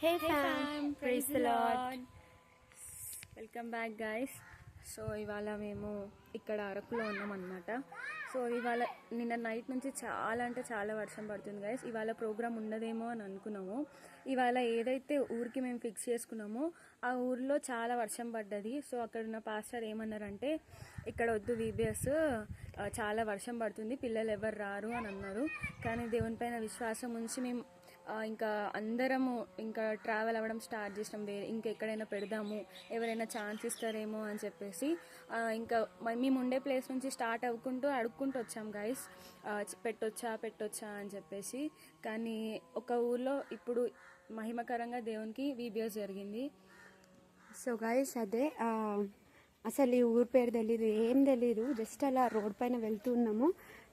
Hey fam, praise the Lord. Welcome back guys. So ఇవాళ మేము ఇక్కడ అరకులో ఉన్నాం అనమాట. సో ఇవాళ నిన్న నైట్ నుంచి చాలా అంటే చాలా వర్షం పడుతుంది గైస్. ఇవాళ ప్రోగ్రామ్ ఉండదేమో అని అనుకున్నాము. ఇవాళ ఏదైతే ఊరికి మేము ఫిక్స్ చేసుకున్నామో ఆ ఊర్లో చాలా వర్షం పడ్డది. సో అక్కడ ఉన్న పాస్టర్ ఏమన్నారంటే ఇక్కడ వద్దు వీబీఎస్, చాలా వర్షం పడుతుంది, పిల్లలు ఎవరు రారు అని అన్నారు. కానీ దేవుని పైన విశ్వాసం ఉంచి మేము ఇంకా అందరము ఇంకా ట్రావెల్ అవ్వడం స్టార్ట్ చేసినాం. ఇంకా ఎక్కడైనా పెడదాము, ఎవరైనా ఛాన్స్ ఇస్తారేమో అని చెప్పేసి ఇంకా మేము ఉండే ప్లేస్ నుంచి స్టార్ట్ అడుక్కుంటూ వచ్చాం గైస్, పెట్టొచ్చా అని చెప్పేసి. కానీ ఒక ఊర్లో ఇప్పుడు మహిమకరంగా దేవునికి వీబీఎస్ జరిగింది. సో గైస్ అదే అసలు ఈ ఊరు పేరు తెలీదు, ఏం తెలీదు. జస్ట్ అలా రోడ్ పైన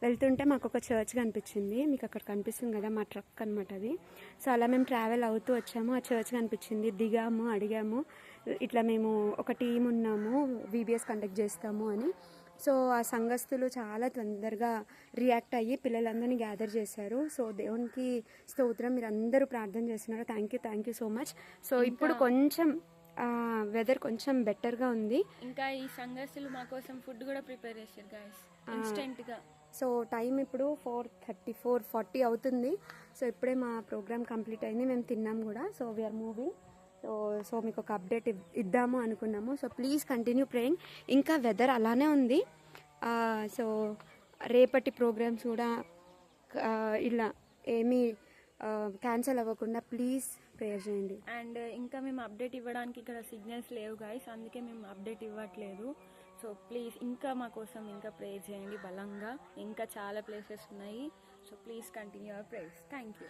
వెళ్తుంటే మాకు ఒక చర్చ్ కనిపించింది. మీకు అక్కడ కనిపిస్తుంది కదా, మా ట్రక్ అనమాట అది. సో అలా మేము ట్రావెల్ అవుతూ వచ్చాము, ఆ చర్చ్ కనిపించింది, దిగాము, అడిగాము ఇట్లా మేము ఒక టీం ఉన్నాము, వీబీఎస్ కండక్ట్ చేస్తాము అని. సో ఆ సంఘస్థులు చాలా తొందరగా రియాక్ట్ అయ్యి పిల్లలందరినీ గ్యాదర్ చేశారు. సో దేవునికి స్తోత్రం, మీరు అందరూ ప్రార్థన చేస్తున్నారు. Thank you so much. So ఇప్పుడు కొంచెం వెదర్ కొంచెం బెటర్గా ఉంది. ఇంకా ఈ సంఘస్థులు మా కోసం ఫుడ్ కూడా ప్రిపేర్ చేశారు గైస్ ఇన్స్టెంట్గా. సో టైం ఇప్పుడు 4:40 అవుతుంది. సో ఇప్పుడే మా ప్రోగ్రామ్ కంప్లీట్ అయింది, మేము తిన్నాం కూడా. So we are moving. సో మీకు ఒక అప్డేట్ ఇద్దాము అనుకున్నాము. So please continue praying. ఇంకా వెదర్ అలానే ఉంది. సో రేపటి ప్రోగ్రామ్స్ కూడా ఇలా ఏమీ క్యాన్సిల్ అవ్వకుండా ప్లీజ్ ప్రేయర్ చేయండి. అండ్ ఇంకా మేము అప్డేట్ ఇవ్వడానికి ఇక్కడ సిగ్నల్స్ లేవు గైస్, అందుకే మేము అప్డేట్ ఇవ్వట్లేదు. సో ప్లీజ్ ఇంకా మా కోసం ఇంకా ప్రేయర్ చేయండి బలంగా. ఇంకా చాలా ప్లేసెస్ ఉన్నాయి. So please continue our prayers. Thank you.